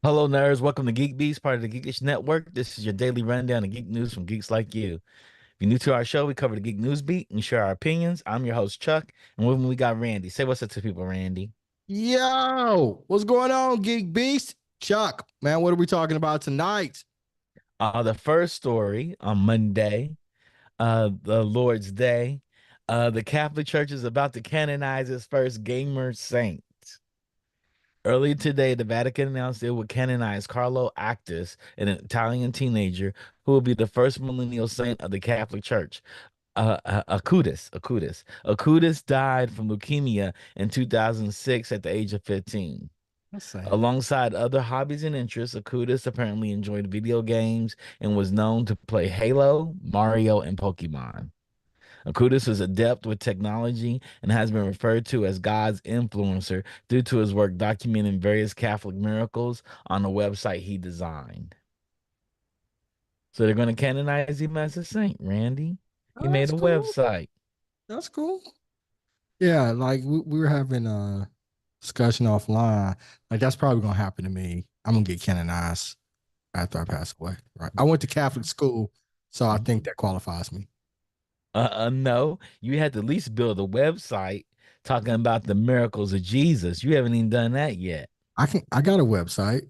Hello, nerds. Welcome to GeekBeast, part of the Geekish Network. This is your daily rundown of geek news from geeks like you. If you're new to our show, we cover the geek news beat and share our opinions. I'm your host, Chuck, and with me we got Randy. Say what's up to people, Randy. Yo, what's going on, Geek Beast? Chuck, man, what are we talking about tonight? The first story on Monday, the Lord's Day, the Catholic Church is about to canonize its first gamer saint. Earlier today, the Vatican announced it would canonize Carlo Actis, an Italian teenager who will be the first millennial saint of the Catholic Church. Acutis died from leukemia in 2006 at the age of 15. That's sad. Alongside other hobbies and interests, Acutis apparently enjoyed video games and was known to play Halo, Mario, and Pokemon. Acutis is adept with technology and has been referred to as God's influencer due to his work documenting various Catholic miracles on a website he designed. So they're going to canonize him as a saint, Randy. He Oh, made that's a cool. website. That's cool. Yeah, like we were having a discussion offline. Like that's probably gonna happen to me. I'm gonna get canonized after I pass away. Right. I went to Catholic school, so I think that qualifies me. No, you had to at least build a website talking about the miracles of Jesus. You haven't even done that yet. I got a website.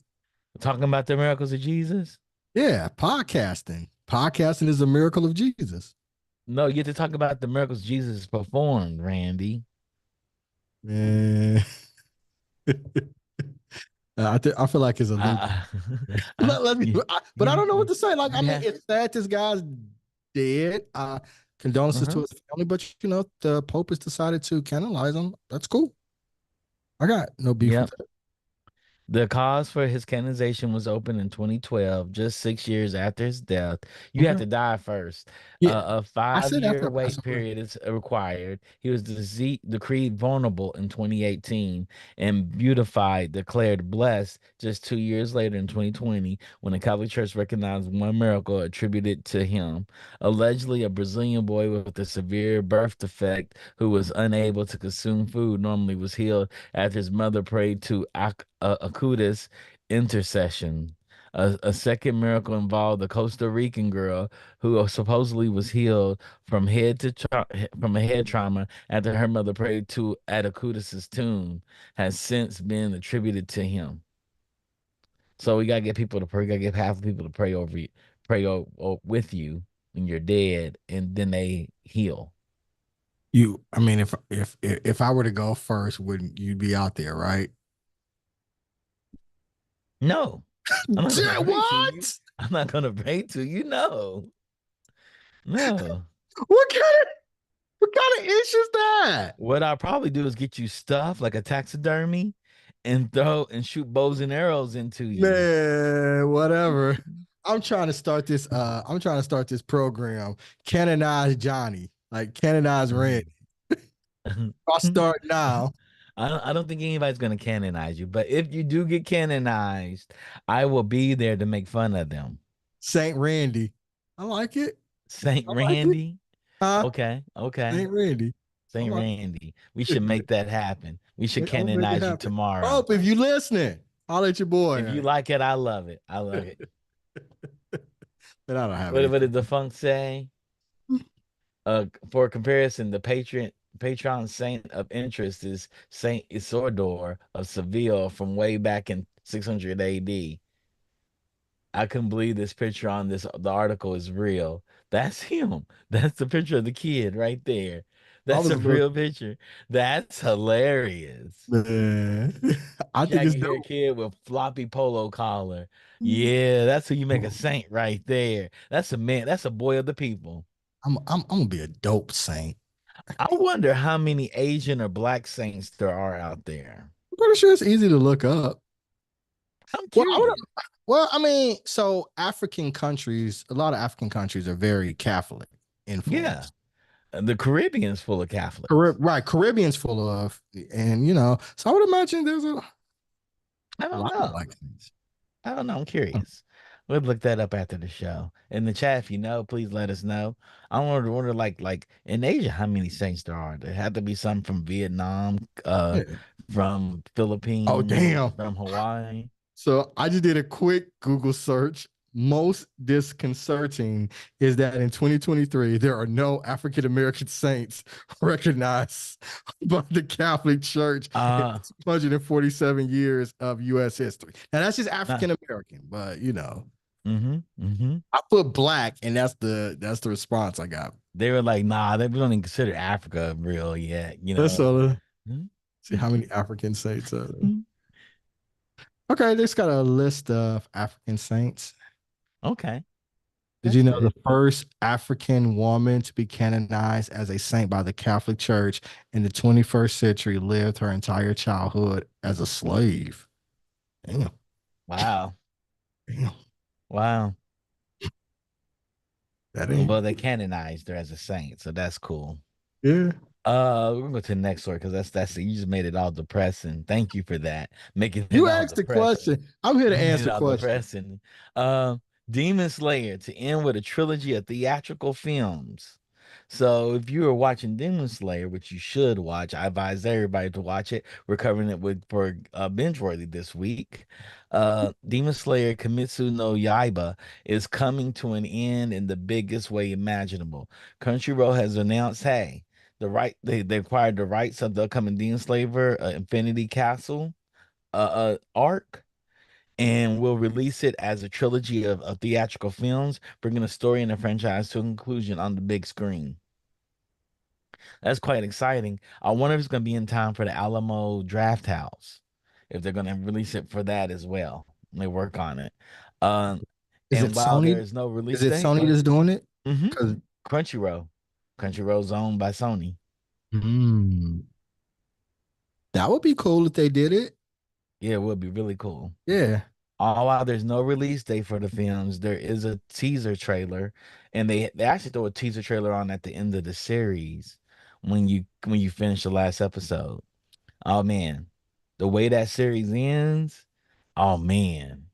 Talking about the miracles of Jesus? Yeah, podcasting. Podcasting is a miracle of Jesus. No, you have to talk about the miracles Jesus performed, Randy. Man. I feel like it's a loop. Uh, Let me, you, but I you, don't know what to say. Like, I you mean, have, it's sad this guy's dead. Condolences to uh-huh. his family, but the Pope has decided to canonize him. That's cool. I got no beef with Yep. that. The cause for his canonization was opened in 2012, just 6 years after his death. You have Okay. to die first. Yeah, A I said five-year after I pass wait away. period is required. He was decreed vulnerable in 2018 and beautified, declared blessed just 2 years later in 2020 when the Catholic Church recognized one miracle attributed to him. Allegedly, a Brazilian boy with a severe birth defect who was unable to consume food normally was healed after his mother prayed to Acutis intercession. A second miracle involved a Costa Rican girl who supposedly was healed from a head trauma after her mother prayed to at Acutis's tomb, has since been attributed to him. So we gotta get people to pray. We gotta get half the people to pray over you, with you when you're dead, and then they heal. I mean, if I were to go first, wouldn't you be out there, right? No, I'm not gonna pray to you. What? I'm not gonna pray to you. No, no. What kind of what kind of ish is that? What I'll probably do is get you stuff like a taxidermy and throw and shoot bows and arrows into you. Man, whatever. I'm trying to start this program. Canonize Johnny. Like canonize Randy. I'll start now. I don't think anybody's gonna canonize you, but if you do get canonized, I will be there to make fun of them. Saint Randy. I like it. Saint I like it. Randy. Huh? Okay, okay. Saint Randy. I Saint like Randy. We should it. make that happen. We should I'm gonna make it canonize you happen. tomorrow. Oh, if you listening, I'll let your boy. If you like it, I love it. I love it. But I don't have What anything. did the funk say? For comparison, the patron saint of interest is Saint Isidore of Seville from way back in 600 AD. I couldn't believe this picture on the article is real. That's him. That's the picture of the kid right there. I That's was a a little real picture. That's hilarious. man. I think I it's can hear a dope. kid with floppy polo collar. Yeah, that's who you make a saint right there. That's a man. That's a boy of the people. I'm gonna be a dope saint. I wonder how many Asian or black saints there are out there. I'm pretty sure it's easy to look up. I'm Well, I would, curious. I mean, so African countries, a lot of African countries are very Catholic Yeah, influenced. the Caribbean's full of Catholics. Right, Caribbean's full of, and so I would imagine there's I a don't lot of know. black things. I don't know. I'm curious. We'll look that up after the show. In the chat, if you know, please let us know. I wonder like in Asia, how many saints there are. There had to be some from Vietnam, Yeah. from Oh, Philippines, damn. from Hawaii. So I just did a quick Google search. Most disconcerting is that in 2023, there are no African American saints recognized by the Catholic Church in Uh 247 years of U.S. history. Now that's just nah. African American, but Mm-hmm. Mm-hmm. I put black, and that's the response I got. They were like, nah, they don't even consider Africa real yet, you Let's know. see how many African saints are there. Mhm. Okay, this got a list of African saints. Okay, Did that's you know good. the first African woman to be canonized as a saint by the Catholic Church in the 21st century lived her entire childhood as a slave? Damn, Wow. damn, Wow. that Well, ain't. they canonized her as a saint, so that's cool. Yeah. We're gonna go to the next story because that's you just made it all depressing. Thank you for that. Making it You all asked the depressing. question. I'm here to You made it answer all questions. depressing. Demon Slayer to end with a trilogy of theatrical films. So if you are watching Demon Slayer, which you should watch, I advise everybody to watch it. We're covering it with for binge worthy this week. Demon Slayer Kimetsu no Yaiba is coming to an end in the biggest way imaginable. Crunchyroll has announced, hey, they acquired the rights of the upcoming Demon Slayer Infinity Castle arc and will release it as a trilogy of theatrical films, bringing the story and the franchise to a conclusion on the big screen. That's quite exciting. I wonder if it's going to be in time for the Alamo Draft House, if they're going to release it for that as well. They work on it. Um, Is it and while there Sony? is no Is release it date, Sony that's doing it? hmm Because Crunchyroll's owned by Sony. that would be cool if they did it. Yeah, it would be really cool. Yeah. All while there's no release date for the films, there is a teaser trailer, and they actually throw a teaser trailer on at the end of the series when you finish the last episode. Oh man, the way that series ends, oh man,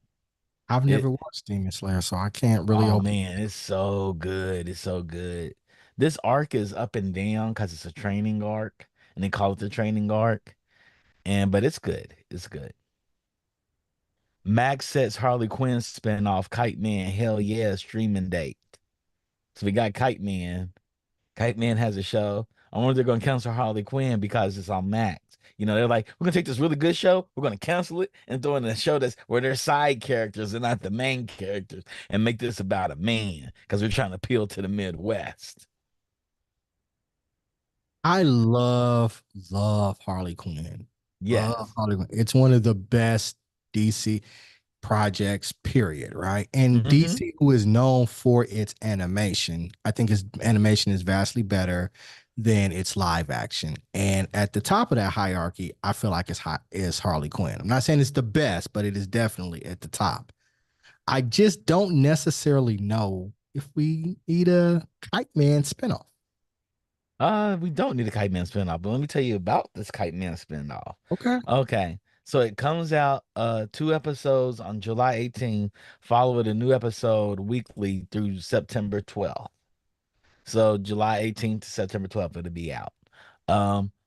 I've it never watched Demon Slayer, so I can't really oh open. man, it's so good. It's so good. This arc is up and down because it's a training arc, and they call it the training arc. And but it's good. It's good. Max sets Harley Quinn spinoff Kite Man. Hell yeah, streaming date. So we got Kite Man. Kite Man has a show. I wonder if they're going to cancel Harley Quinn because it's on Max. You know, they're like, we're going to take this really good show, we're going to cancel it and throw in a show that's where they're side characters and not the main characters and make this about a man because we're trying to appeal to the Midwest. I love Harley Quinn. Love Yes. Harley Quinn. It's one of the best DC projects, period, right? And Hmm. DC, who is known for its animation, I think its animation is vastly better than its live action. And at the top of that hierarchy, I feel like is Harley Quinn. I'm not saying it's the best, but it is definitely at the top. I just don't necessarily know if we need a Kite Man spinoff. We don't need a Kite Man spinoff, but let me tell you about this Kite Man spinoff. Okay. Okay. So it comes out two episodes on July 18th, following a new episode weekly through September 12th. So July 18th to September 12th, it'll be out.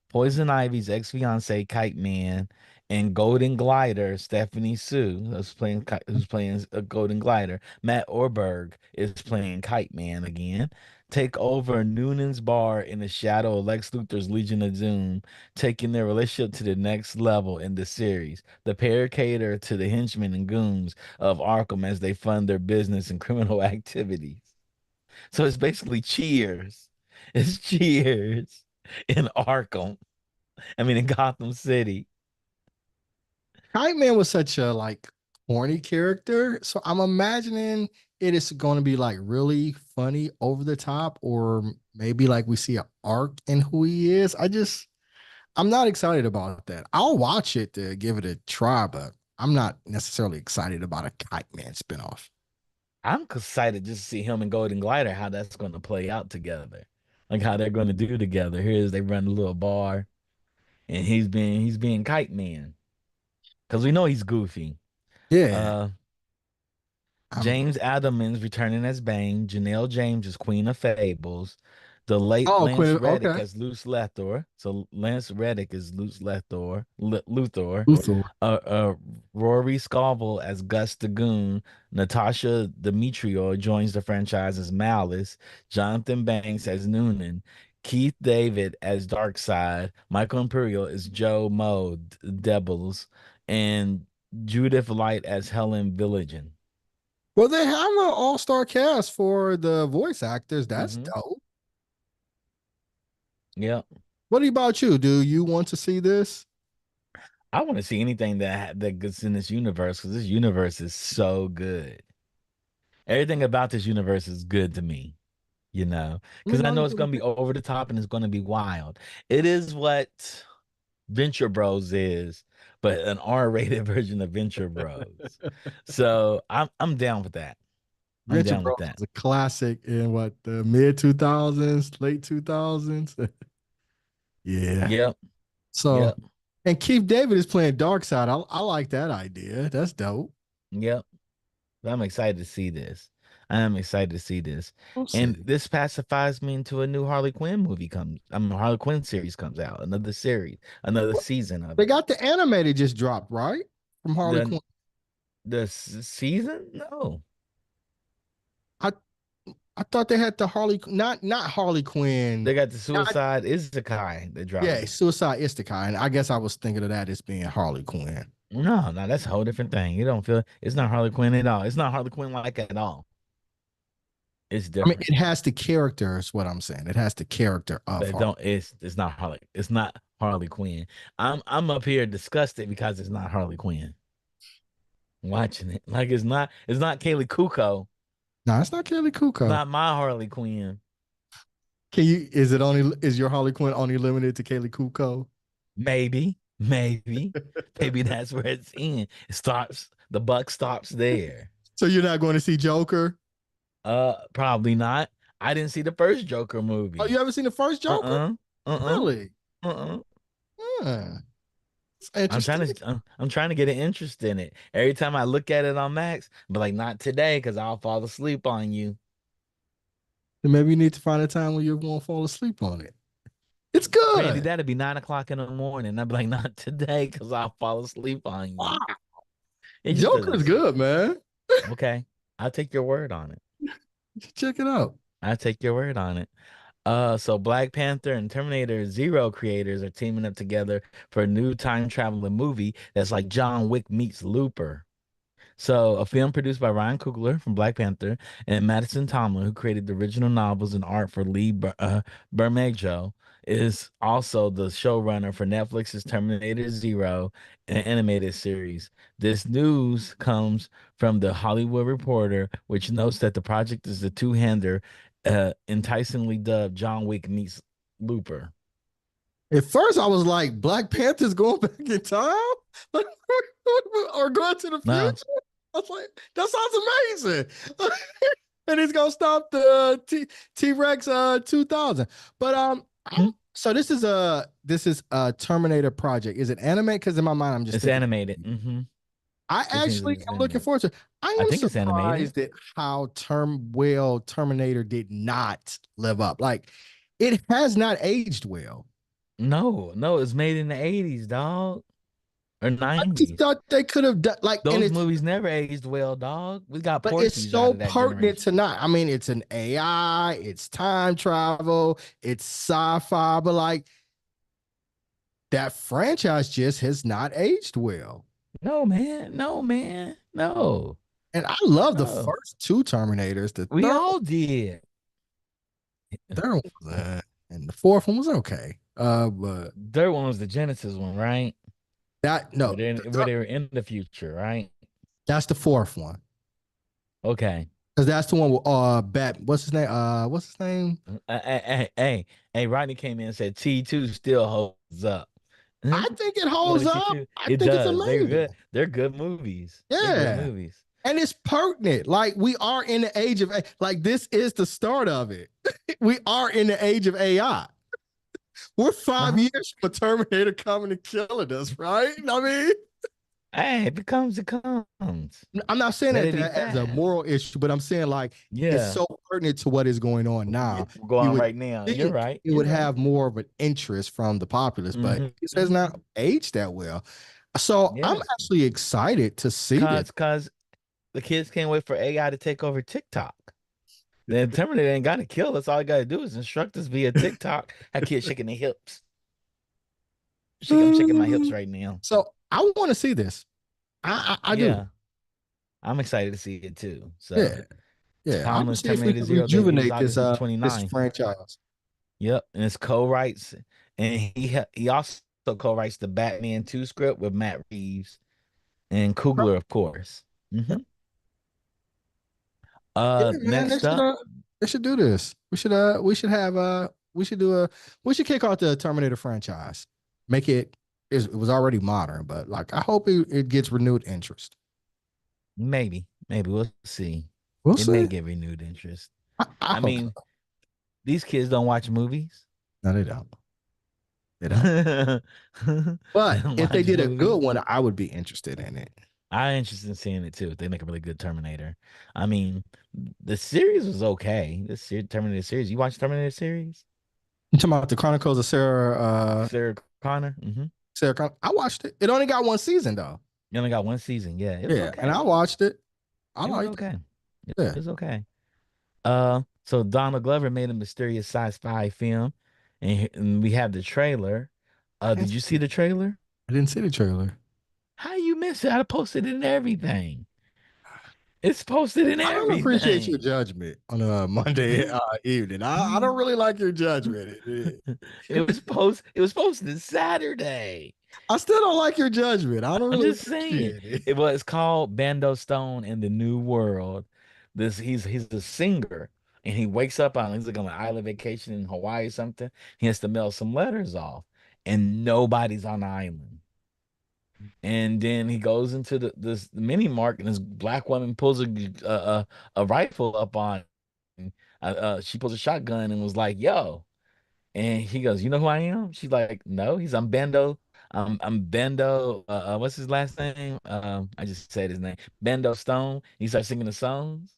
Poison Ivy's ex-fiance Kite Man and Golden Glider Stephanie Sue, who's playing a Golden Glider. Matt Orberg is playing Kite Man again. Take over Noonan's bar in the shadow of Lex Luthor's Legion of Doom, taking their relationship to the next level in the series. The pair cater to the henchmen and goons of Arkham as they fund their business and criminal activities. So it's basically Cheers. It's Cheers in Arkham. I mean, in Gotham City. Kite Man was such a like corny character, so I'm imagining it is going to be like really funny, over the top, or maybe like we see an arc in who he is. I'm not excited about that. I'll watch it to give it a try, but I'm not necessarily excited about a Kite Man spinoff. I'm excited just to see him and Golden Glider, how that's going to play out together. Like how they're going to do together. Here's they run a little bar and he's being Kite Man. Because we know he's goofy. Yeah, Uh I'm James Adamans returning as Bane, Janelle James is Queen of Fables, The late Oh, Lance Quinn. Reddick Okay. as Luce Luthor. So Lance Reddick is Luce Luthor. Luthor. Uh, uh, Rory Scovel as Gus the Goon. Natasha Demetrio joins the franchise as Malice. Jonathan Banks as Noonan. Keith David as Darkseid. Michael Imperial as Joe Mo Debbles. And Judith Light as Helen Villagen. Well, they have an all-star cast for the voice actors. That's Hmm. dope. Yep. What about you? Do you want to see this? I want to see anything that gets in this universe because this universe is so good. Everything about this universe is good to me, I mean, because I not know it's even. going to be over the top and it's going to be wild. It is what Venture Bros is, but an R-rated version of Venture Bros. So I'm down with that. I'm Venture down with Bros that. was a classic in what the mid 2000s, late 2000s. Yeah. Yep. So, Yep. and Keith David is playing Darkseid. I like that idea. That's dope. Yep. I'm excited to see this. I am excited to see this. We'll And see. this pacifies me into a new Harley Quinn movie comes. Harley Quinn series comes out. Another series, another season of They it. got the animated just dropped, right? From Harley The Quinn. season? No. I I thought they had the Harley, not Harley They Quinn. got the Not Suicide Isekai that Yeah, dropping. Suicide Isekai. And I guess I was thinking of that as being Harley Quinn. No, no, that's a whole different thing. You don't feel it's not Harley Quinn at all. It's not Harley Quinn like at all. It's I mean, different. it has the character, is what I'm saying. It has the character of But Harley. don't it's not Harley. It's not Harley Quinn. I'm up here disgusted because it's not Harley Quinn. Watching it. Like it's not Kaylee Kuko. No, it's not Kelly Kuko. Not my Harley Quinn. Is your Harley Quinn only limited to Kaylee Kuko? Maybe that's where it's in. It stops. The buck stops there. So you're not going to see Joker? Probably not. I didn't see the first Joker Oh, movie. you haven't seen the first Joker? Uh-uh. Uh-uh. Really? Uh-uh. Hmm. It's I'm interesting. trying to I'm trying to get an interest in it. Every time I look at it on Max, but like not today because I'll fall asleep on you. Then maybe you need to find a time when you won't fall asleep on it. It's Randy, good. that'd be 9 o'clock in the morning. I'd be like, not today because I'll fall asleep on Wow. you. It just Joker's doesn't seem good, man. okay. I'll take your word on it. Check it out. I'll take your word on it. So Black Panther and Terminator Zero creators are teaming up together for a new time traveling movie that's like John Wick meets Looper. So, a film produced by Ryan Coogler from Black Panther and Madison Tomlin, who created the original novels and art for Bermejo, is also the showrunner for Netflix's Terminator Zero, an animated series. This news comes from the Hollywood Reporter, which notes that the project is the two-hander, enticingly dubbed John Wick meets Looper. At first, I was like, Black Panther's going back in time? Like, or going to the No, future? I was like, that sounds amazing. And he's gonna stop the T-Rex 2000. But hmm? so this is a Terminator project. Is it anime? Because in my mind, I'm just It's thinking. animated. I It seems that actually it's am looking animated. forward to it. I I am think it's animated. surprised at how Terminator did not live up. Like it has not aged well. No, no, it's made in the 80s, dog. Or I just 90s. thought they could have done like, and Those it's movies never aged well, dog. We got but it's portions out so of that pertinent generation. to not. I mean, it's an AI, it's time travel, it's sci-fi, but like that franchise just has not aged well. No, man. No, man. No. And I love the No. first two Terminators. The We all did. third one was, and the fourth one was okay. But Third one was the Genesis one, right? that Where no, they the where they were in the future, right? that's the fourth one. Okay. Because that's the one with what's his name? What's his name? Rodney came in and said T2 still holds up. I think it What holds did up. T2? I It think it's does. They're amazing. good. They're good movies. They're good Yeah. movies. And it's pertinent. Like we are in the age of like this is the start of it. We are in the age of AI. We're 5 Uh-huh. years from a Terminator coming and killing us, right? I mean, Hey, if it comes, it comes. I'm not saying Let that it be that as a fast. moral issue, but I'm saying like it's Yeah. so pertinent to what is going on Yeah, now. go You on would right now. You're think right. it You're would right. have more of an interest from the populace, but it Hmm. has not aged that well. So I'm Yes. actually excited to see this. Cause the kids can't wait for AI to take over TikTok. The Terminator ain't gotta kill us. All I gotta do is instruct us via TikTok. Have kids shaking their hips. I'm shaking my hips Mm, right now. So I want to see this. I do. Yeah. I'm excited to see it too. Yeah, So yeah. I'm gonna Timeless see if we Terminator can Zero debuts rejuvenate this August this 29th. franchise. Yep. And it's co-writes. And he also co-writes the Batman 2 script with Matt Reeves and Coogler, of course. Yeah, Hmm. yeah, man. Next up, They should do this. We should have we should do a we should kick off the Terminator franchise. Make it it was already modern, but like I hope it gets renewed interest. maybe we'll see. We'll It may see. get renewed interest. I I hope mean, so. these kids don't watch movies. No, they don't. They don't. They But don't if they watch did a movies. good one, I would be interested in it. I'm interested in seeing it too. If they make a really good Terminator. I mean, the series was okay. Terminator series. You watch Terminator series? You talking about the Chronicles of Sarah Connor. Sarah Connor? I watched it. It only got one season though. You only got one season. Yeah, it was Yeah, and I okay. watched it. I It was liked it. okay. It Yeah. was okay. So Donald Glover made a mysterious sci-fi film, and we have the trailer. Did you see the trailer? I didn't see the trailer. How you miss it? I posted it in everything. It's posted in I don't appreciate your everything. judgment on a Monday evening. I don't really like your judgment. It was posted Saturday. I still don't like your judgment. I don't I'm really just saying. appreciate it. It was called Bando Stone in the New World. He's a singer and he wakes up on he's like on an island vacation in Hawaii or something. He has to mail some letters off and nobody's on the island. And then he goes into this mini market and this black woman pulls a rifle up on she pulls a shotgun and was like, "Yo." And he goes, "You know who I am?" She's like, "No." I'm Bendo. I'm Bendo. What's his last name? I just said his name. Bendo Stone. He starts singing the songs,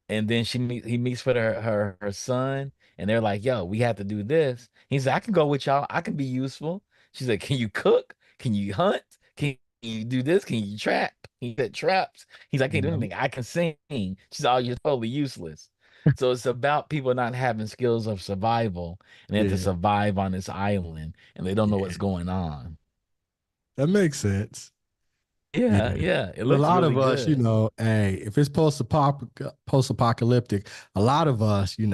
and then he meets with her son, and they're like, "Yo, we have to do this." He's like, "I can go with y'all. I can be useful." She's like, "Can you cook? Can you hunt? Can you do this? Can you trap?" He said traps. He's like, "I can't do No. anything. I can sing." She's like, "Oh, you're totally useless." So it's about people not having skills of survival, and they have to Yeah, survive on this island, and they don't know yeah, what's going on. that makes sense. Yeah, Yeah, yeah, it a looks lot really of us, good. hey, if it's post apocalyptic, a lot of us, we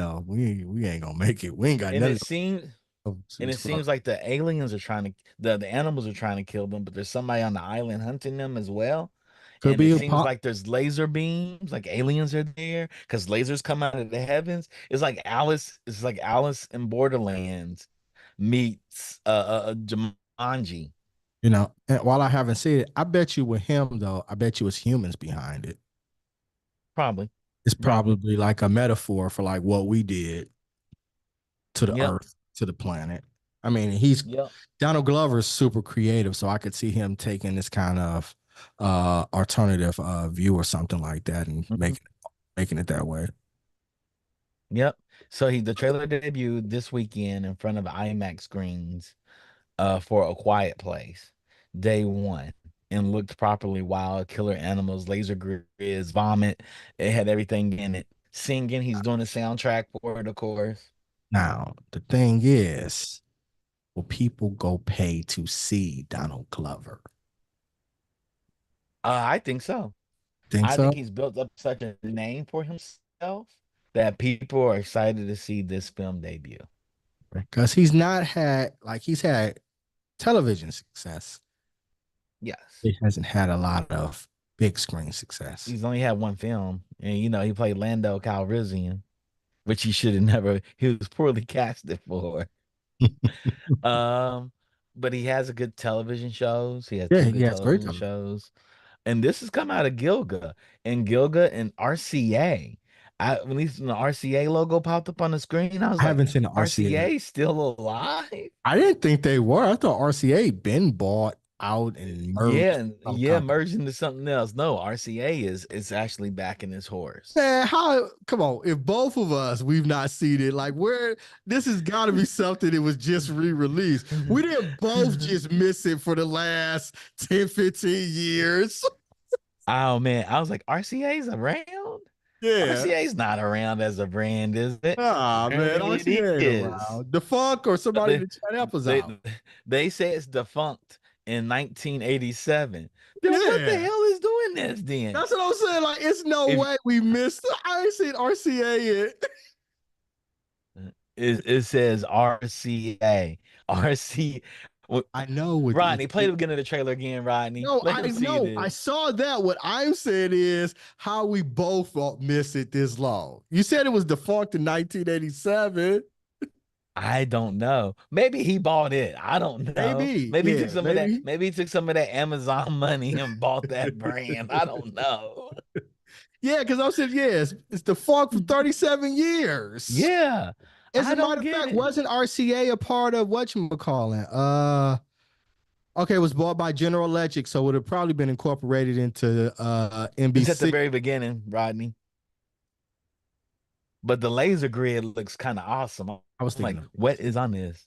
ain't gonna make it. We ain't got And none it seems of And it suits for us. seems like the aliens are trying to the animals are trying to kill them, but there's somebody on the island hunting them as well. Could And be it a seems pop. like there's laser beams, like aliens are there because lasers come out of the heavens. It's like Alice in Borderlands meets Jumanji, And while I haven't seen it, I bet you with him though, I bet you it's humans behind it. probably. It's Probably. probably like a metaphor for like what we did to the Yep. earth, to the planet. I mean, he's Yep. Donald Glover's super creative, so I could see him taking this kind of alternative view or something like that and Mhm. making it that way. Yep. So the trailer debuted this weekend in front of IMAX screens for A Quiet Place, day one, and looked properly wild. Killer animals, laser grids, vomit. It had everything in it. Singing, he's doing the soundtrack for it, of course. Now, the thing is, will people go pay to see Donald Glover? I think so. Think I so? think he's built up such a name for himself that people are excited to see this film debut. Because he's not had like he's had television success. Yes. He hasn't had a lot of big screen success. He's only had one film, and he played Lando Calrissian, which he should have never. He was poorly casted for. Um, but he has a good television shows. He has Yeah, two he good has great television television. shows. And this has come out of Gilga and RCA. When the RCA logo popped up on the screen, I was I like, haven't seen the RCA. RCA still alive? I didn't think they were. I thought RCA been bought out and merged Yeah, some yeah, company. merged into something else. No, RCA is actually backing his horse. Man, how come on? If both of us we've not seen it, like where this has got to be something that was just re-released. We didn't both just miss it for the last 10, 15 years. Oh man, I was like, RCA's around? Yeah. RCA's not around as a brand, is it? Ah, man, Apparently it RCA ain't is. around. The funk or somebody in They the chat help us they out. they say it's defunct in 1987. Then what the Yeah. hell is doing this then? That's what I'm saying. Like, it's no If way we missed it. I ain't seen RCA yet. it says RCA, RC. Well, I know what Rodney, play the beginning of the trailer again, Rodney. no, Let I him see know. I this. saw that. What I'm saying is how we both missed it this long. You said it was defunct in 1987. I don't know. Maybe he bought it. I don't know. Maybe, Maybe he took yeah, some of that. maybe. Maybe he took some of that Amazon money and bought that brand. I don't know. Yeah, because I said yes, it's defunct for 37 years. Yeah, As I a don't matter of get fact, it. wasn't RCA a part of what you call it? Okay, it was bought by General Electric, so it would have probably been incorporated into It's at the NBC. very beginning, Rodney. But the laser grid looks kind of awesome. I'm I was thinking like, of what this. is on this?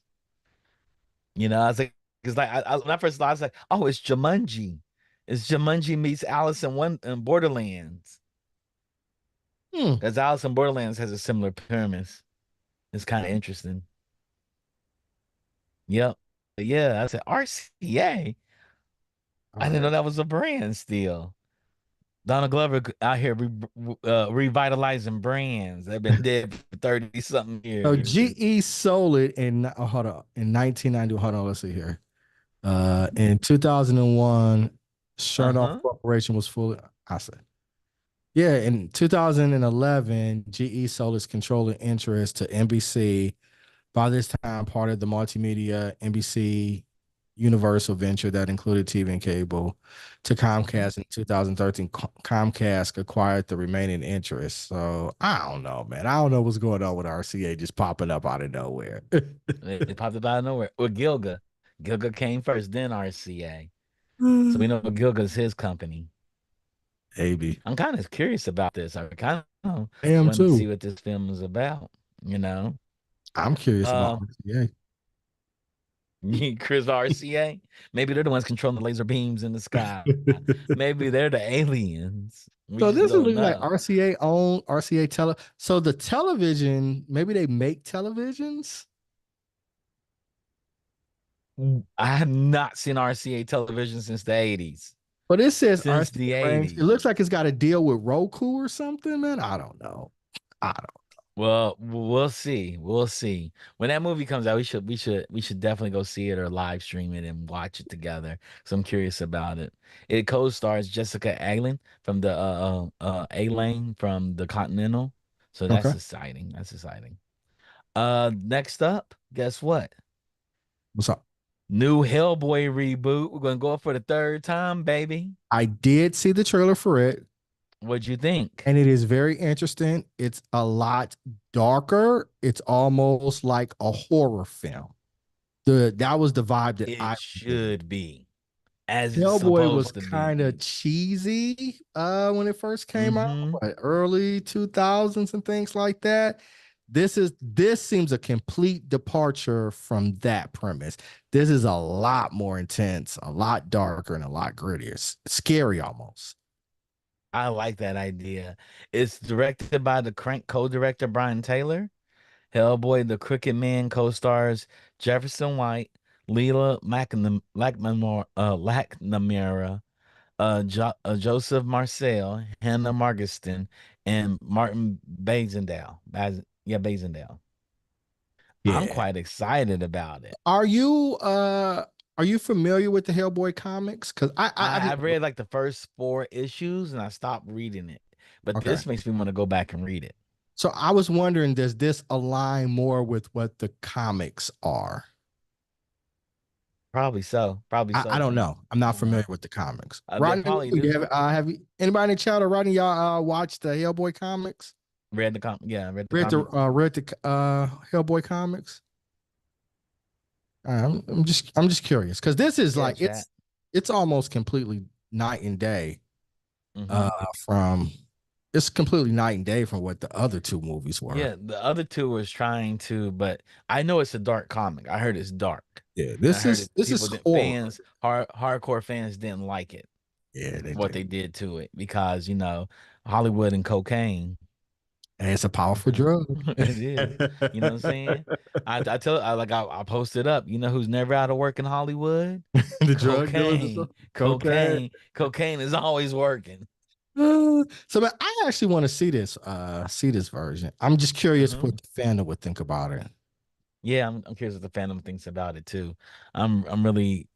I was like, because like when I first saw, it, I was like, oh, it's Jumanji. It's Jumanji meets Alice in Borderlands. Hmm. Because Alice in Borderlands has a similar premise. It's kind of interesting. Yep. But yeah, I said RCA. All I didn't know right. that was a brand still. Donald Glover out here revitalizing brands that have been dead for 30 something So years. GE sold it in hold on in 1990. Hold on, let's see here. In 2001, Chernoff Uh-huh. Corporation was fully. I said, yeah. In 2011, GE sold its controlling interest to NBC. By this time, part of the multimedia NBC Universal venture that included TV and cable to Mhm. Comcast in 2013. Comcast acquired the remaining interest. So I don't know, man. I don't know what's going on with RCA just popping up out of nowhere. It popped up out of nowhere. Or Gilga. Gilga came first, then RCA. So we know Gilga's his company. Maybe. I'm kind of curious about this. I kind of I am wanted to too. see what this film is about, you know? I'm curious about Uh, RCA. Chris RCA. Maybe they're the ones controlling the laser beams in the sky. Maybe they're the aliens. We So just this is don't looking like know. RCA own RCA tele. So the television, maybe they make televisions. I have not seen RCA television since the 80s. But it says Since RCA the range. It 80s. looks like it's got a deal with Roku or something, man. I don't know. I don't. Well, we'll see. We'll see. When that movie comes out, we should definitely go see it or live stream it and watch it together. So I'm curious about it. It co-stars Jessica Allen from the A-Lane from the Continental. So that's Okay. exciting. That's exciting. Next up, guess what? What's up? New Hellboy reboot. We're gonna go up for the third time, baby. I did see the trailer for it, What'd you think? and it is very interesting. It's a lot darker. It's almost like a horror film. That was the vibe that I It was getting. should be as it's Hellboy was supposed to kind be. of cheesy when it first came out, Mm-hmm. what, early 2000s and things like that. This seems a complete departure from that premise. This is a lot more intense, a lot darker, and a lot grittier. It's scary almost. I like that idea. It's directed by the Crank co-director Brian Taylor. Hellboy, the Crooked Man co-stars Jefferson White, Leela Lacknamara, Joseph Marcel, Hannah Margiston, and Martin Bazendale. Bazendale. I'm Yeah. quite excited about it. Are you familiar with the Hellboy comics? Because I've I've never. read like the first four issues and I stopped reading it, but Okay. this makes me want to go back and read it. So I was wondering, does this align more with what the comics are? Probably so. Probably I so, don't man. know. I'm I not don't know. familiar with the comics. They Rodney, probably do. have you anybody in the chat or Rodney, y'all watched the Hellboy comics? Yeah, read the Read the comics. Hellboy comics? I'm just curious because this is Yeah, like chat. it's almost completely night and day Hmm. from it's completely night and day from what the other two movies were. Yeah, the other two was trying to, but I know it's a dark comic. I heard it's dark, Yeah, and I heard it. this is People didn't horror. hardcore fans didn't like it, Yeah, they what did. they did to it because Hollywood and cocaine. And it's a powerful drug. It is. You know what I'm saying? I posted up. You know who's never out of work in Hollywood? The drug dealers and Cocaine. stuff. Okay. Cocaine is always working. So man, I actually want to see this version. I'm just curious Hmm. what the fandom would think about it. Yeah, I'm curious what the fandom thinks about it too. I'm really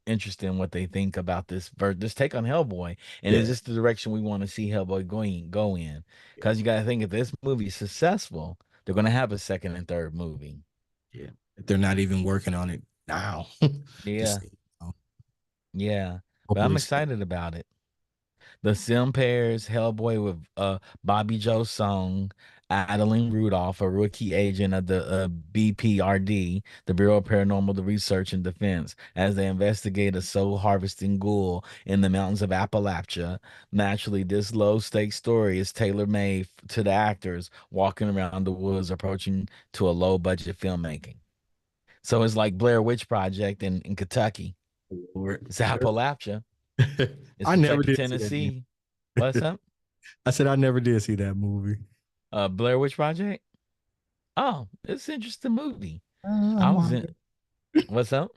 interested in what they think about this take on Hellboy, and is Yeah, this the direction we want to see Hellboy go in? yeah, Because you got to think if this movie is successful, they're gonna have a second and third movie. yeah. If they're not even working on it now, just Yeah, yeah, but I'm hopefully soon. excited about it. The Sim pairs Hellboy with Bobby Joe Song, Adeline Rudolph, a rookie agent of the BPRD, the Bureau of Paranormal Research and Defense, as they investigate a soul harvesting ghoul in the mountains of Appalachia. Naturally, this low stakes story is tailor made to the actors walking around the woods, approaching to a low budget filmmaking. So it's like Blair Witch Project in Kentucky. Lord. It's Appalachia. It's I never Kentucky, did see that Tennessee. What's movie. up? I said I never did see that movie. Blair Witch Project. Oh, it's an interesting movie. I I'm all was in. right. What's up?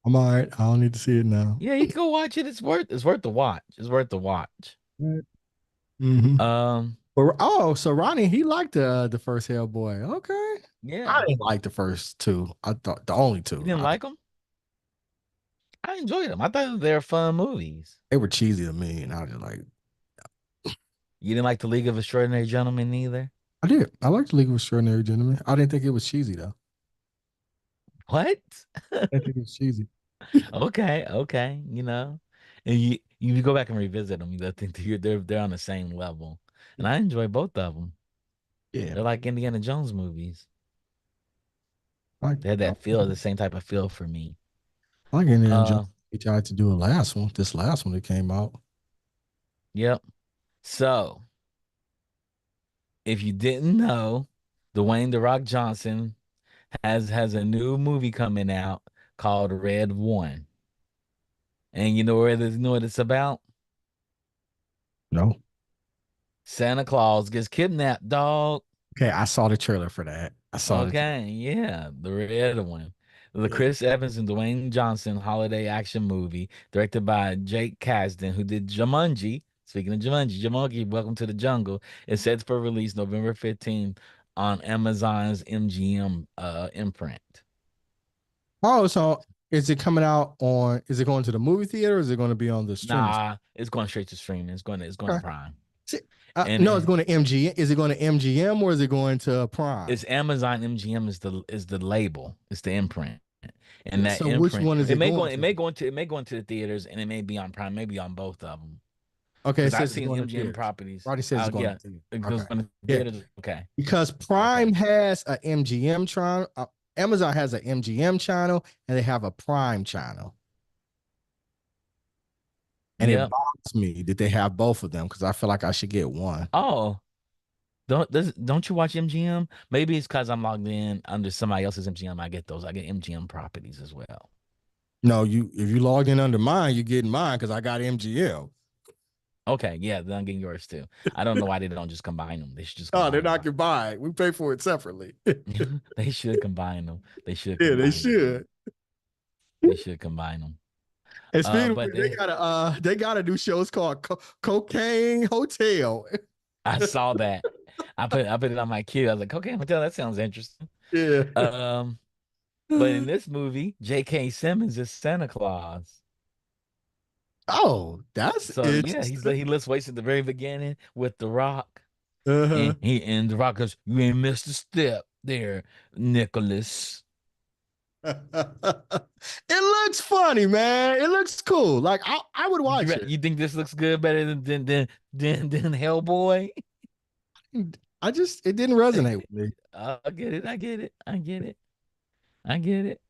I'm all right. I don't need to see it now. Yeah, you can go watch it. It's worth the watch. It's worth the watch. Mm-hmm. Um, Oh, so Ronnie, he liked the first Hellboy. Okay. I yeah. didn't like the first two. I thought the only You two. didn't like them? I enjoyed them. I thought they were fun movies. They were cheesy to me, and I was just like, You didn't like the League of Extraordinary Gentlemen either? I did. I liked League of Extraordinary Gentlemen. I didn't think it was cheesy though. What? I didn't think it was cheesy. Okay, okay. And you go back and revisit them, you think they're on the same level. And I enjoy both of them. Yeah, They're like Indiana Jones movies. like They had I that feel, the same type of feel for me. like Indiana Jones. Uh, They tried to do a last one. This last one that came out. yep. So, if you didn't know, Dwayne The Rock Johnson has a new movie coming out called Red One. And you know what it's about? No. Santa Claus gets kidnapped, dog. Okay, I saw the trailer for that. I saw the trailer. Okay, yeah, the Red One. The Yeah. Chris Evans and Dwayne Johnson holiday action movie, directed by Jake Kasdan, who did Jumanji. Speaking of Jumanji, Welcome to the Jungle, is set for release November 15th on Amazon's MGM imprint. Oh, so is it coming out on? Is it going to the movie theater? Or is it going to be on the streaming? Nah, it's going straight to streaming. It's going to Okay. Prime. See, And no, it's going to MG. Is it going to MGM or is it going to Prime? it's Amazon MGM is the label. It's the imprint. And Yeah. that So which imprint, one is it it may go going it to? may go into it may go into the theaters and it may be on Prime, maybe on both of them. Okay, it Because I've says it's seen going to MGM theaters. properties. Roddy says it's going to Yeah, theaters. it goes Okay. on the Yeah, theaters. Okay. because Okay. Prime has a MGM channel. Amazon has an MGM channel, and they have a Prime channel. And it Yep. bothers me that they have both of them because I feel like I should get one. Oh, don't you watch MGM? Maybe it's because I'm logged in under somebody else's MGM. I get those. I get MGM properties as well. No, you if you logged in under mine, you're getting mine because I got MGM. Okay, yeah, then I'm getting yours too. I don't know why they don't just combine them. They should just Oh, they're combine not them. combined. We pay for it separately. They should combine them. They should Yeah, they combine them. should. They should combine them. And speaking of But which, they got a new show. It's called Cocaine Hotel. I saw that. I put it on my queue. I was like, okay, hotel, that sounds interesting. Yeah. Um, but in this movie, J.K. Simmons is Santa Claus. Oh, that's So yeah, he interesting. lifts weights at the very beginning with The Rock, Uh-huh. and The Rock goes, "You ain't missed a step there, Nicholas." It looks funny, man. It looks cool. Like I would watch it. You think this looks good better than Hellboy? I just it didn't resonate with me. I get it. I get it. I get it. I get it.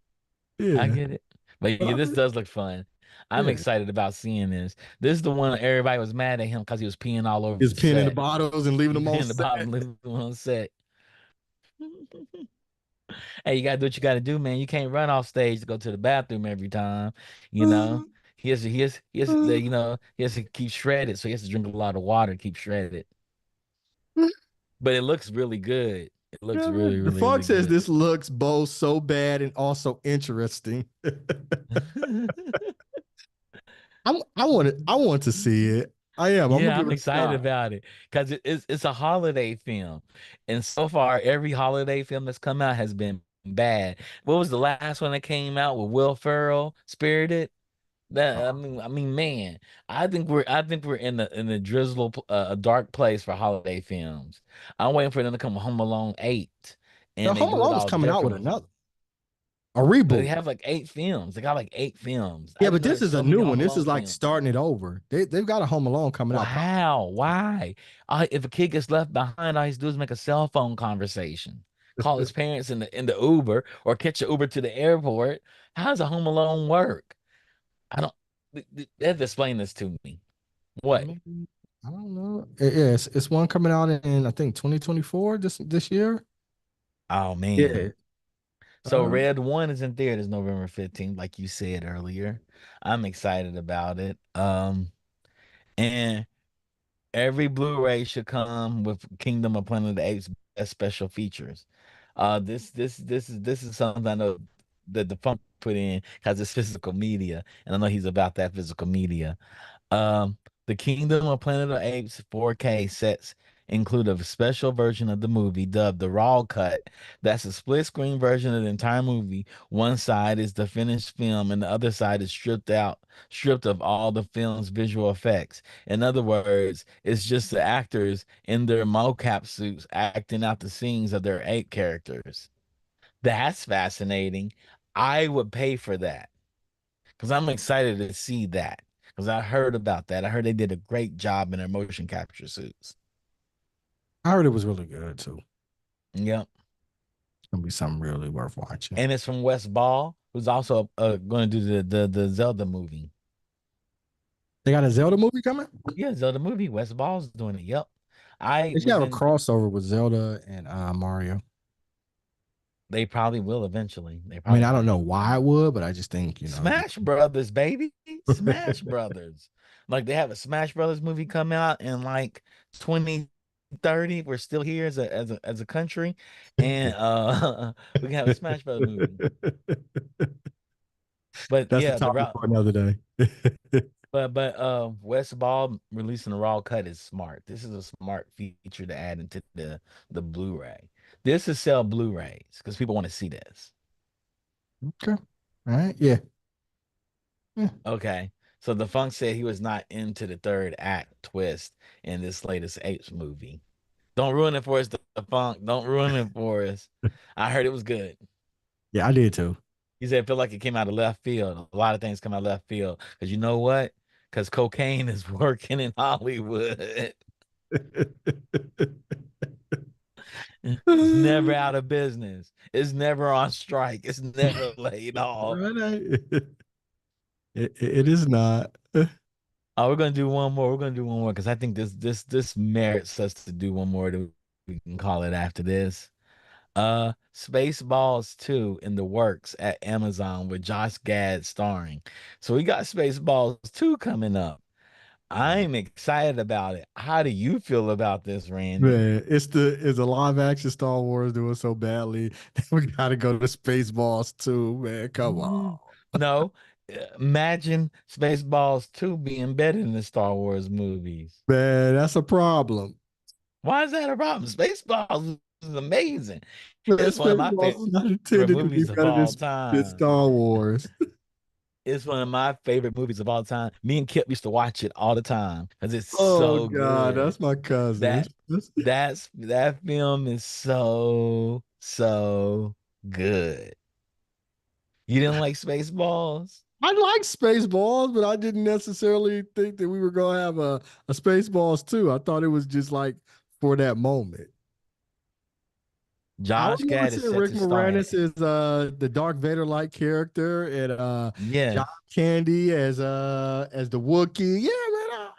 I Yeah. get it. But But yeah, I this mean, does look fun. I'm Yeah. excited about seeing this. This is the one everybody was mad at him because he was peeing all over Is the peeing in the set. bottles and leaving He them on peeing in the set. bottom, living on set. Hey, you gotta do what you gotta do, man. You can't run off stage to go to the bathroom every time. You know, he has to keep shredded, so he has to drink a lot of water to keep shredded. But it looks really good. It looks Yeah. really, The really, Funk really says good. this looks both so bad and also interesting. I want to see it. I am. I'm gonna Yeah, give I'm it a excited shot. about it because it's a holiday film, and so far every holiday film that's come out has been bad. What was the last one that came out with Will Ferrell? Spirited. That Uh, man, I think we're in the drizzle, a dark place for holiday films. I'm waiting for them to come Home Alone 8, the and they Home do it Alone is all coming out with decorable. another a They reboot. have like 8 films. They got like 8 films. I Yeah, didn't but know this there's is a so many new one. Home This is Alone like films. starting it over. They've got a Home Alone coming out. Probably. Wow, why? If a kid gets left behind, all he's do is make a cell phone conversation, call his parents in the Uber, or catch an Uber to the airport. How does a Home Alone work? I don't. They have to explain this to me. What? Maybe, I don't know. Yeah, it's one coming out in I think 2024 this year. Oh man. Yeah. So Uh, Red One is in theaters November 15th, like you said earlier. I'm excited about it. And every Blu-ray should come with Kingdom of Planet of the Apes best special features. This is something I know that the funk put in because it's physical media, and I know he's about that physical media. Um, the Kingdom of Planet of the Apes 4K sets include a special version of the movie dubbed the Raw Cut. That's a split screen version of the entire movie. One side is the finished film, and the other side is stripped of all the film's visual effects. In other words, it's just the actors in their mocap suits acting out the scenes of their ape characters. That's fascinating. I would pay for that because I'm excited to see that because I heard about that. I heard they did a great job in their motion capture suits. I heard it was really good too. Yep. It's gonna be something really worth watching. And it's from Wes Ball, who's also going to do the Zelda movie. They got a Zelda movie coming. Yeah, Zelda movie. Wes Ball's doing it. Yep. I They should was have a in. crossover with Zelda and Mario. They probably will eventually. They I mean, probably I don't will. know why I would, but I just think Smash Brothers, baby. Smash Brothers. Like they have a Smash Brothers movie come out in like 2030. We're still here as a country. And we can have a Smash Brothers movie. But That's a yeah, the topic route for another day. but West Ball releasing the raw cut is smart. This is a smart feature to add into the Blu-ray. This is sell Blu-rays because people want to see this. Okay. All right. Yeah. Yeah. Okay. So the Funk said he was not into the third act twist in this latest Apes movie. Don't ruin it for us, the Funk. Don't ruin it for us. I heard it was good. Yeah, I did too. He said it felt like it came out of left field. A lot of things come out of left field. Because you know what? Because cocaine is working in Hollywood. It's never out of business. It's never on strike. It's never laid off. Right. It is not. Oh, we're gonna do one more. We're gonna do one more because I think this merits us to do one more. That we can call it after this. Spaceballs 2 in the works at Amazon with Josh Gad starring. So we got Spaceballs 2 coming up. I'm excited about it. How do you feel about this, Randy? Man, it's a live action Star Wars doing so badly. We gotta go to Spaceballs too, man. Come Mhm. on. No, imagine Spaceballs 2 being better than the Star Wars movies. Man, that's a problem. Why is that a problem? Spaceballs is amazing. Man, It's one of my Spaceballs is not favorite intended to be movies of better than, all than time. Star Wars. It's one of my favorite movies of all time. Me and Kip used to watch it all the time because it's Oh so God, good. that's my cousin. That that film is so good. You didn't like Spaceballs? I like Spaceballs, but I didn't necessarily think that we were gonna have a Spaceballs too. I thought it was just like for that moment. I Josh remember Gad is seeing set Rick to star in Moranis it. as the Darth Vader like character and John Yes. Candy as the Wookiee. Yeah, man.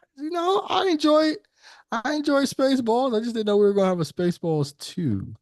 I enjoy Spaceballs. I just didn't know we were gonna have a Spaceballs 2.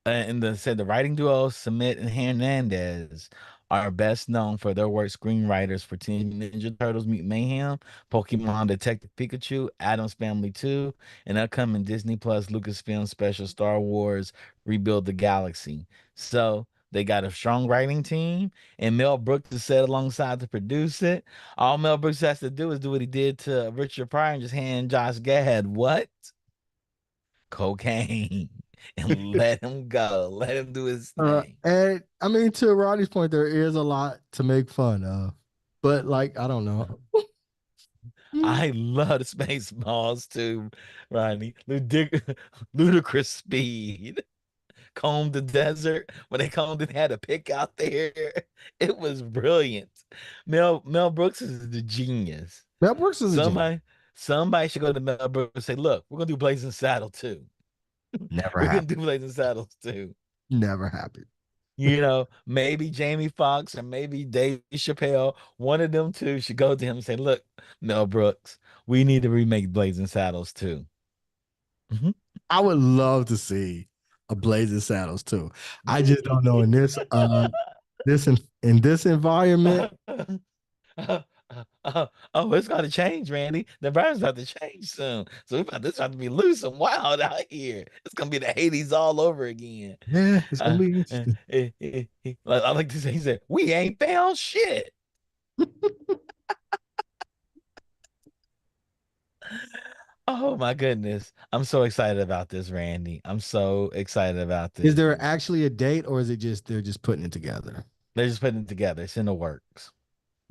And the writing duo Submit and Hernandez are best known for their work screenwriters for Teenage Ninja Turtles Mutant Mayhem, Pokemon Detective Pikachu, Adam's Family 2, and upcoming Disney Plus Lucasfilm special Star Wars Rebuild the Galaxy. So they got a strong writing team, and Mel Brooks is set alongside to produce it. All Mel Brooks has to do is do what he did to Richard Pryor and just hand Josh Gad what? Cocaine and let him go. Let him do his thing. And I mean, to Roddy's point, there is a lot to make fun of, but like, I don't know. I love the Spaceballs too, Ronnie. Ludicrous speed. Comb the desert when they combed and had a pick out there. It was brilliant. Mel Brooks is the genius. Mel Brooks is a genius. Somebody somebody should go to Mel Brooks and say, look, we're gonna do Blazing Saddle too. Never We're gonna happened. do Blazing Saddles too. Never happened. Maybe Jamie Foxx or maybe Dave Chappelle, one of them two should go to him and say, look, Mel Brooks, we need to remake Blazing Saddles too. Mhm. I would love to see a Blazing Saddles too. I just don't know in this environment. Oh, it's got to change, Randy. The environment's about to change soon. So this about to be loose and wild out here. It's gonna be the Hades all over again. Yeah, it's gonna be interesting. I like to say, he said, "We ain't found shit." Oh my goodness. I'm so excited about this, Randy. I'm so excited about Is this. there actually a date, or is it just they're just putting it together? They're just putting it together. It's in the works.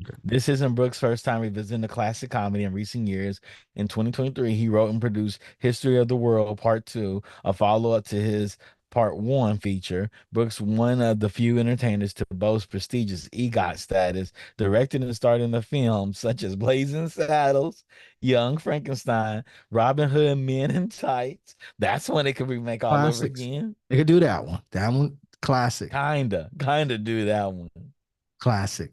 Okay. This isn't Brooks' first time revisiting the classic comedy in recent years. In 2023, he wrote and produced History of the World Part 2, a follow-up to his Part 1 feature. Brooks, one of the few entertainers to boast prestigious EGOT status, directed and starred in the films such as Blazing Saddles, Young Frankenstein, Robin Hood Men in Tights. That's when it could remake all over Classics. again. They could do that one. That one, classic, Kinda do that one. classic.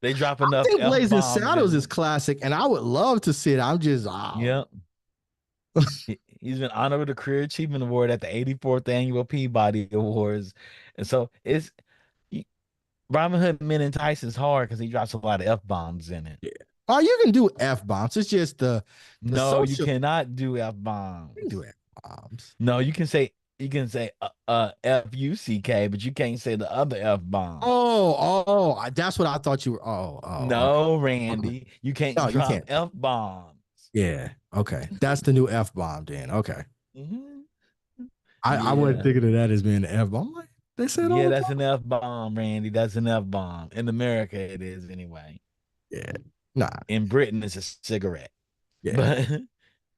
They drop I enough think Blazing F-bombs Saddles in is it. classic, and I would love to see it. I'm just, Yep. He's been honored with the Career Achievement Award at the 84th Annual Peabody Awards. And so y- Robin Hood Men in Tyson's hard because he drops a lot of F-bombs in it. yeah. Oh, you can do F bombs. It's just the No, you social. cannot do You can do F-bombs. F bombs. No, you can say F-U-C-K, but you can't say the other F-bomb. That's what I thought you were. Okay. No, Okay. Randy, you can't No, you drop can't. F-bombs. Yeah. Okay. That's the new F bomb then. Okay. Mhm. I wasn't Yeah. thinking of that as being the F bomb. Like, they say it all Yeah, the that's time. an F-bomb, Randy. That's an F-bomb. In America, it is anyway. Yeah. Nah. In Britain, it's a cigarette. Yeah. But Nah.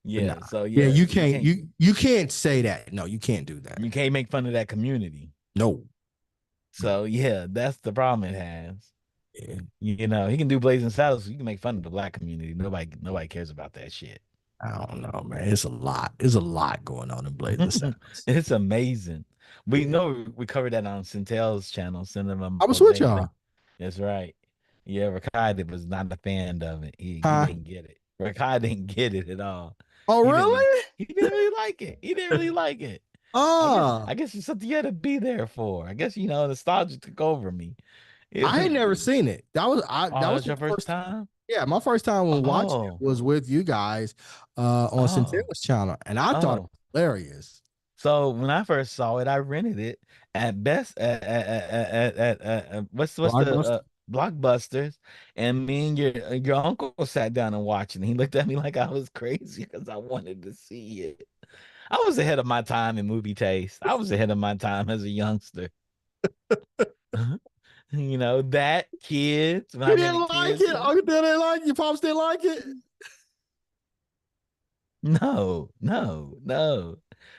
yeah, so Yeah, yeah, you can't you can't say that. No, you can't do that. you can't make fun of that community. No. No. So yeah, that's the problem it has. Yeah. He can do Blazing Saddles. So you can make fun of the black community. Nobody cares about that shit. I don't know, man. It's a lot. There's a lot going on in Blazing Saddles. It's amazing. We Yeah. know we covered that on Centel's channel, Cinema I was with Mosaic. y'all. That's right. Yeah, Rakai was not a fan of it. He Huh? didn't get it. Rakai didn't get it at all. Oh, He didn't really? he didn't really like it. He didn't really like it. I guess Oh, I guess it's something you had to be there for. I guess nostalgia took over me. It I had was never seen it. That oh, was that's my your first first. time? Yeah, my first time when watching it Oh, was with you guys on oh, Centennial's channel, and I thought it oh. was hilarious. So when I first saw it, I rented it at best what's the Blockbuster. Blockbusters, and me and your uncle sat down and watched it. And he looked at me like I was crazy because I wanted to see it. I was ahead of my time in movie taste. I was ahead of my time as a youngster. That kids when I You didn't rented like kids. it? Oh, you didn't like it? Your pops didn't like it? No, no, no,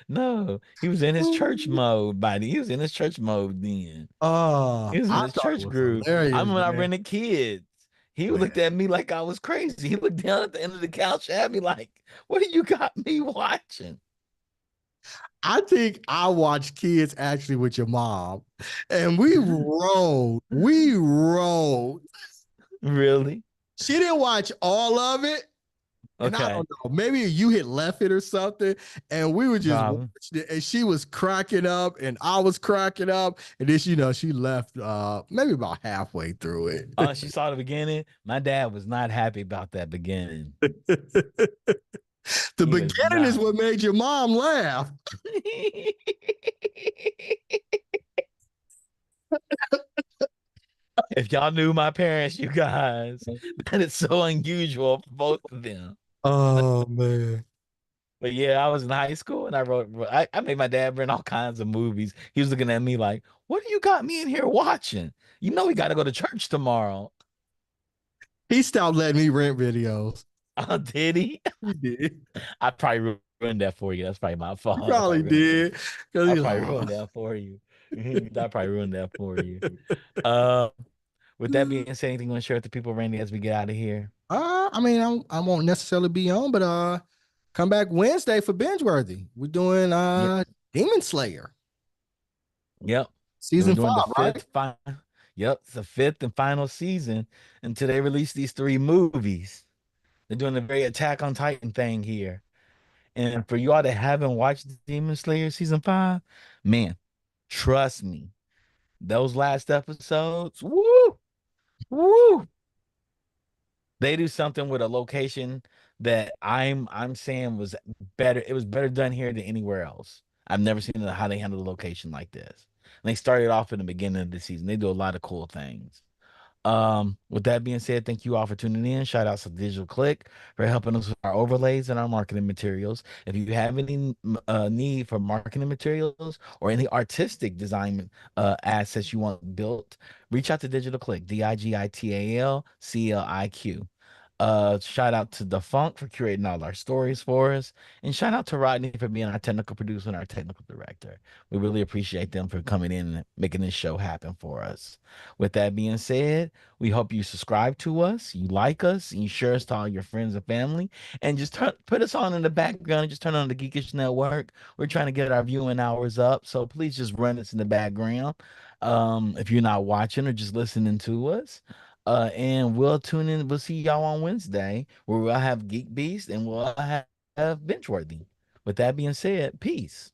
no. He was in his church mode, buddy. He was in his church mode then. He was in I his thought it church was group. I hilarious, remember when I man. rented kids. He looked Man, at me like I was crazy. He looked down at the end of the couch at me like, what do you got me watching? I think I watched Kids actually with your mom, and we rolled. We rolled. Really? She didn't watch all of it, and I Okay. don't know. Maybe you had left it or something, and we were just watching Problem. it, and she was cracking up, and I was cracking up, and then she left maybe about halfway through it. She saw the beginning. My dad was not happy about that beginning. The He was beginning is not. what made your mom laugh. If y'all knew my parents, you guys, that is so unusual for both of them. Oh man. But yeah, I was in high school and I made my dad rent all kinds of movies. He was looking at me like, what do you got me in here watching? You know, we got to go to church tomorrow. He stopped letting me rent videos. Oh, did he? He did. I probably ruined that for you. That's probably my He fault. probably did. Because I he's probably like, ruined that for you. I probably ruined that for you. Uh, with that being said, anything you want to share with the people, Randy, as we get out of here? I mean, I won't necessarily be on, but come back Wednesday for binge worthy. We're doing Yeah. Demon Slayer Yep. We're season doing the 5, right? fifth final. Yep, it's the fifth and final season until they release these three movies. They're doing a very Attack on Titan thing here. And for you all that haven't watched Demon Slayer season five, man, trust me, those last episodes, woo, woo, they do something with a location that I'm saying was better. It was better done here than anywhere else. I've never seen how they handle the location like this. And they started off in the beginning of the season. They do a lot of cool things. With that being said, thank you all for tuning in. Shout out to Digital Click for helping us with our overlays and our marketing materials. If you have any need for marketing materials or any artistic design assets you want built, reach out to Digital Click, DIGITALCLIQ. Shout out to the Funk for curating all our stories for us, and shout out to Rodney for being our technical producer and our technical director. We really appreciate them for coming in and making this show happen for us. With that being said, we hope you subscribe to us, you like us, and you share us to all your friends and family, and just put us on in the background. Just turn on the Geekish Network. We're trying to get our viewing hours up, so please just run us in the background. If you're not watching or just listening to us. And we'll tune in. We'll see y'all on Wednesday where we'll have Geek Beast and we'll have Benchworthy. With that being said, peace.